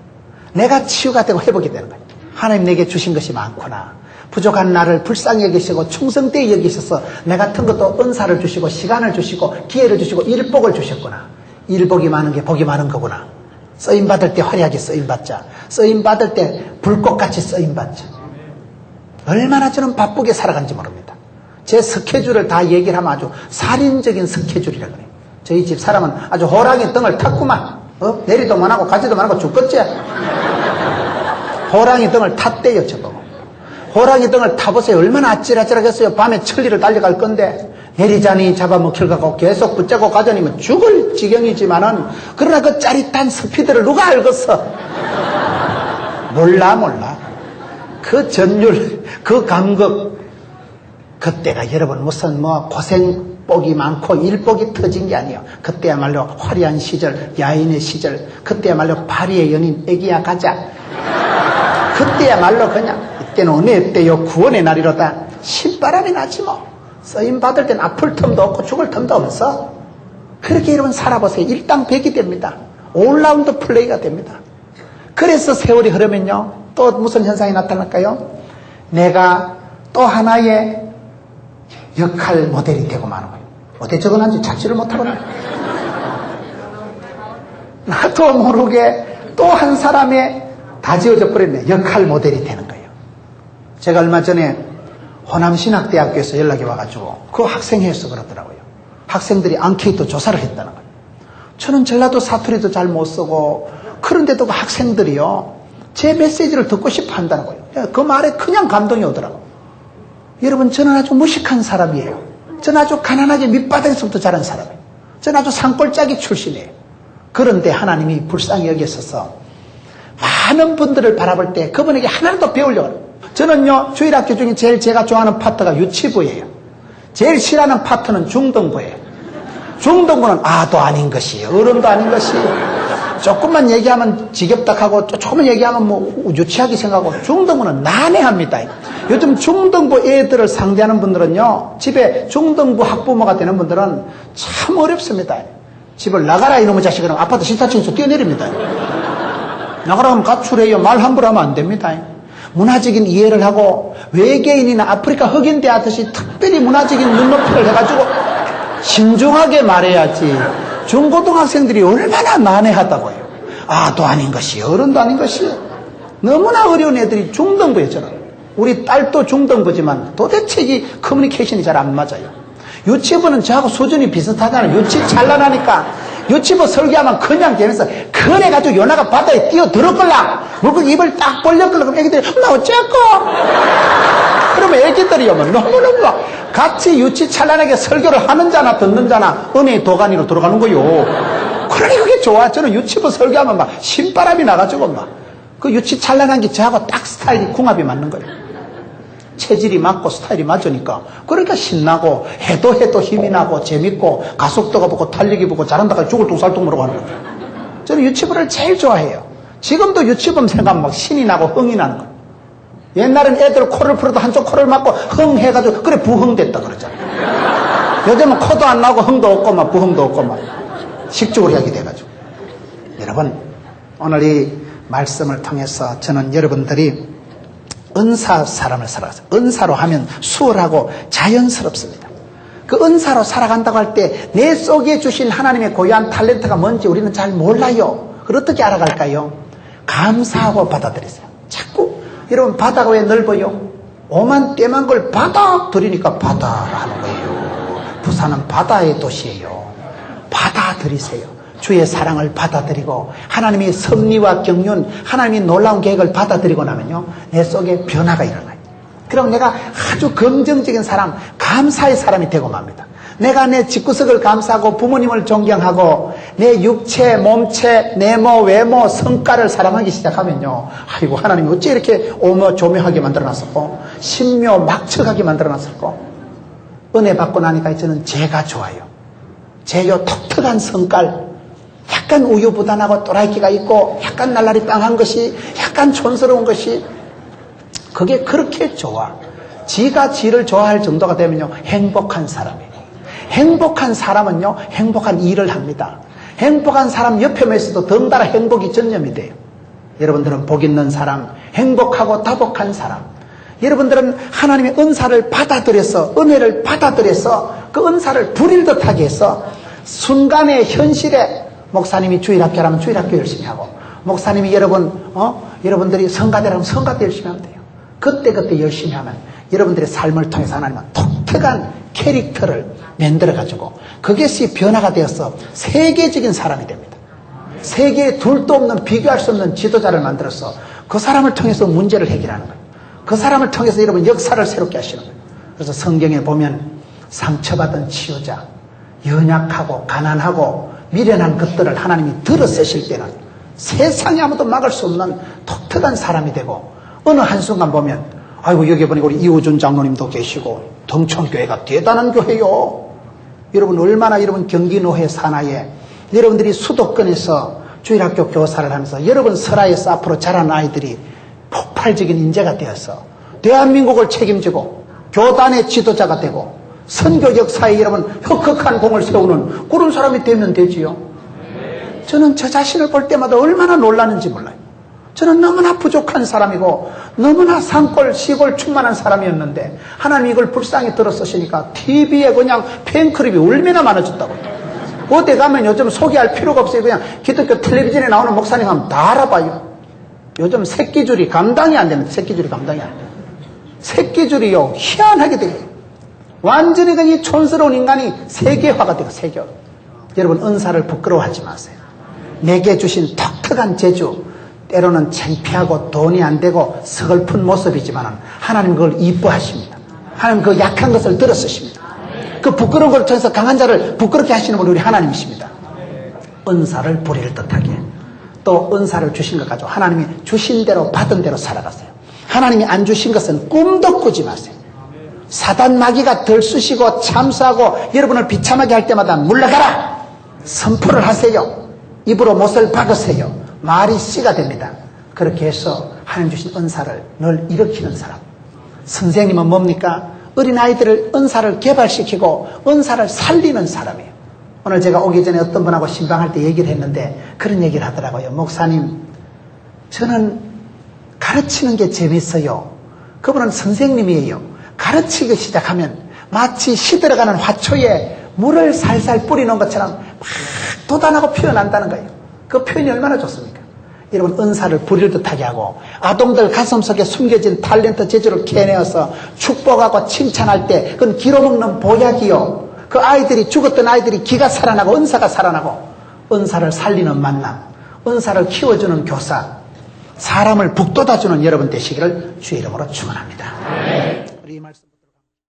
내가 치유가 되고 회복이 되는 거예요. 하나님 내게 주신 것이 많구나. 부족한 나를 불쌍히 여기시고 충성되이 여기셔서 내 같은 것도 은사를 주시고 시간을 주시고 기회를 주시고 일복을 주셨구나. 일복이 많은 게 복이 많은 거구나. 쓰임받을 때 화려하게 쓰임받자. 쓰임받을 때 불꽃같이 쓰임받자. 얼마나 저는 바쁘게 살아간지 모릅니다. 제 스케줄을 다 얘기를 하면 아주 살인적인 스케줄이라 그래요. 저희 집 사람은 아주 호랑이 등을 탔구만. 내리도 못하고 가지도 못하고 죽겠지. 호랑이 등을 탔대요. 저보고. 호랑이 등을 타보세요. 얼마나 아찔아찔하겠어요. 밤에 천리를 달려갈 건데 내리자니 잡아먹힐 갖고 계속 붙잡고 가자니면 죽을 지경이지만은, 그러나 그 짜릿한 스피드를 누가 알겠어? 몰라. 그 전율, 그 감격, 그때가 여러분 무슨 고생복이 많고 일복이 터진 게 아니에요. 그때야말로 화려한 시절, 야인의 시절, 그때야말로 파리의 연인 애기야 가자. 그때야말로 그냥 이때는 은혜의 때요 구원의 날이로다. 신바람이 나지 뭐. 쓰임받을 땐 아플 틈도 없고 죽을 틈도 없어. 그렇게 여러분 살아보세요. 일당백이 됩니다. 올라운드 플레이가 됩니다. 그래서 세월이 흐르면요 또 무슨 현상이 나타날까요? 내가 또 하나의 역할 모델이 되고 마는 거예요. 어떻게 적어놨는지 찾지를 못하거든요. 나도 모르게 또 한 사람의 다 지어져 버렸네. 역할 모델이 되는 거예요. 제가 얼마 전에 호남신학대학교에서 연락이 와가지고 그 학생회에서 그러더라고요. 학생들이 앙케이트 조사를 했다는 거예요. 저는 전라도 사투리도 잘 못 쓰고 그런데도 그 학생들이요 제 메시지를 듣고 싶어 한다는 거예요. 그 말에 그냥 감동이 오더라고요. 여러분 저는 아주 무식한 사람이에요. 저는 아주 가난하게 밑바닥에서부터 자란 사람이에요. 저는 아주 산골짜기 출신이에요. 그런데 하나님이 불쌍히 여기셔서 많은 분들을 바라볼 때 그분에게 하나라도 배우려고 해요. 저는요 주일학교 중에 제일 제가 좋아하는 파트가 유치부예요. 제일 싫어하는 파트는 중등부예요. 중등부는 아도 아닌 것이 어른도 아닌 것이 조금만 얘기하면 지겹다 하고 조금만 얘기하면 뭐 유치하게 생각하고 중등부는 난해합니다. 요즘 중등부 애들을 상대하는 분들은요, 집에 중등부 학부모가 되는 분들은 참 어렵습니다. 집을 나가라 이놈의 자식은 아파트 시타층에서 뛰어내립니다. 나가라 하면 가출해요. 말 함부로 하면 안 됩니다. 문화적인 이해를 하고 외계인이나 아프리카 흑인대 하듯이 특별히 문화적인 눈높이를 해가지고 신중하게 말해야지. 중고등학생들이 얼마나 난해하다고요. 아도 아닌 것이 어른도 아닌 것이 너무나 어려운 애들이 중등부에 저는 우리 딸도 중등부지만 도대체 이 커뮤니케이션이 잘 안 맞아요. 유치부는 저하고 수준이 비슷하잖아요. 유치 찬란하니까 유치부 설계하면 그냥 되면서 그래가지고 요나가 바다에 뛰어들었걸라 물고 입을 딱 벌렸걸라 그럼 애기들이 나 어째고 그러면 애기들이요 뭐 너무너무 같이 유치 찬란하게 설교를 하는 자나 듣는 자나 은혜의 도가니로 들어가는 거요. 그러니 그게 좋아. 저는 유치부 설교하면 막 신바람이 나가지고 막 그 유치 찬란한 게 저하고 딱 스타일이 궁합이 맞는 거예요. 체질이 맞고 스타일이 맞으니까 그러니까 신나고 해도 힘이 나고 재밌고 가속도가 붙고 탄력이 붙고 잘한다가 죽을 똥살똥으로 가는 거예요. 저는 유치부를 제일 좋아해요. 지금도 유치부 생각하면 막 신이 나고 흥이 나는 거예요. 옛날엔 애들 코를 풀어도 한쪽 코를 막고 흥 해가지고 그래 부흥됐다 그러잖아요. 요즘은 코도 안 나고 흥도 없고 막 부흥도 없고 막 식죽을 하게 돼가지고. 여러분 오늘 이 말씀을 통해서 저는 여러분들이 은사 사람을 살아가서 은사로 하면 수월하고 자연스럽습니다. 그 은사로 살아간다고 할 때 내 속에 주신 하나님의 고유한 탤런트가 뭔지 우리는 잘 몰라요. 그걸 어떻게 알아갈까요? 감사하고 받아들이세요. 자꾸 여러분 바다가 왜 넓어요? 오만 떼만 걸 받아들이니까 바다라는 거예요. 부산은 바다의 도시예요. 받아들이세요. 주의 사랑을 받아들이고 하나님의 섭리와 경륜, 하나님의 놀라운 계획을 받아들이고 나면요 내 속에 변화가 일어나요. 그럼 내가 아주 긍정적인 사람, 감사의 사람이 되고 맙니다. 내가 내 집구석을 감사하고 부모님을 존경하고 내 육체, 몸체, 내모, 외모, 성과를 사랑하기 시작하면요 아이고 하나님이 어째 이렇게 오묘조묘하게 만들어놨었고 신묘 막측하게 만들어놨었고 은혜 받고 나니까 저는 제가 좋아요. 제요 독특한 성깔, 약간 우유부단하고 또라이기가 있고 약간 날라리 빵한 것이 약간 촌스러운 것이 그게 그렇게 좋아. 지가 지를 좋아할 정도가 되면요 행복한 사람이에요. 행복한 사람은요 행복한 일을 합니다. 행복한 사람 옆에만 있어도 덩달아 행복이 전념이 돼요. 여러분들은 복 있는 사람, 행복하고 다복한 사람, 여러분들은 하나님의 은사를 받아들여서 은혜를 받아들여서 그 은사를 부릴 듯하게 해서 순간의 현실에 목사님이 주일학교 하면 주일학교 열심히 하고 목사님이 여러분들이 성가대라면 성가대 열심히 하면 돼요. 그때 열심히 하면 여러분들의 삶을 통해서 하나님은 독특한 캐릭터를 만들어가지고 그것이 변화가 되어서 세계적인 사람이 됩니다. 세계에 둘도 없는 비교할 수 없는 지도자를 만들어서 그 사람을 통해서 문제를 해결하는 거예요. 그 사람을 통해서 여러분 역사를 새롭게 하시는 거예요. 그래서 성경에 보면 상처받은 치유자, 연약하고 가난하고 미련한 것들을 하나님이 들어쓰실 때는 세상에 아무도 막을 수 없는 독특한 사람이 되고 어느 한순간 보면 아이고 여기 보니까 우리 이우준 장로님도 계시고 덩촌교회가 대단한 교회요. 여러분 얼마나 여러분 경기노회 산하에 여러분들이 수도권에서 주일학교 교사를 하면서 여러분 설화에서 앞으로 자란 아이들이 폭발적인 인재가 되어서 대한민국을 책임지고 교단의 지도자가 되고 선교 역사에 여러분 혁혁한 공을 세우는 그런 사람이 되면 되지요. 저는 저 자신을 볼 때마다 얼마나 놀라는지 몰라요. 저는 너무나 부족한 사람이고 너무나 산골 시골 충만한 사람이었는데 하나님이 이걸 불쌍히 들어 쓰시니까 TV에 그냥 팬클럽이 얼마나 많아졌다고요. 어디 가면 요즘 소개할 필요가 없어요. 그냥 기독교 텔레비전에 나오는 목사님 하면 다 알아봐요. 요즘 새끼줄이 감당이 안 됩니다. 새끼줄이 감당이 안 돼요. 새끼줄이요 희한하게 돼요. 완전히 그냥 촌스러운 인간이 세계화가 되고 세계화. 여러분 은사를 부끄러워하지 마세요. 내게 주신 독특한 재주, 때로는 창피하고 돈이 안 되고 서글픈 모습이지만 하나님 그걸 이뻐하십니다. 하나님 그 약한 것을 들어 쓰십니다. 그 부끄러운 걸 통해서 강한 자를 부끄럽게 하시는 분이 우리 하나님이십니다. 은사를 부릴 듯하게 또 은사를 주신 것 가지고 하나님이 주신 대로 받은 대로 살아가세요. 하나님이 안 주신 것은 꿈도 꾸지 마세요. 사단 마귀가 들쑤시고 참수하고 여러분을 비참하게 할 때마다 물러가라 선포를 하세요. 입으로 못을 박으세요. 말이 씨가 됩니다. 그렇게 해서 하나님 주신 은사를 늘 일으키는 사람. 선생님은 뭡니까? 어린아이들을 은사를 개발시키고 은사를 살리는 사람이에요. 오늘 제가 오기 전에 어떤 분하고 신방할 때 얘기를 했는데 그런 얘기를 하더라고요. 목사님, 저는 가르치는 게 재밌어요. 그분은 선생님이에요. 가르치기 시작하면 마치 시들어가는 화초에 물을 살살 뿌리는 것처럼 막 돋아나고 피어난다는 거예요. 그 표현이 얼마나 좋습니까? 여러분, 은사를 부릴 듯하게 하고 아동들 가슴속에 숨겨진 탤런트 재주를 캐내어서 축복하고 칭찬할 때 그건 기로먹는 보약이요. 그 아이들이, 죽었던 아이들이 기가 살아나고 은사가 살아나고, 은사를 살리는 만남, 은사를 키워주는 교사, 사람을 북돋아주는 여러분 되시기를 주의 이름으로 축원합니다. 우리 이 말씀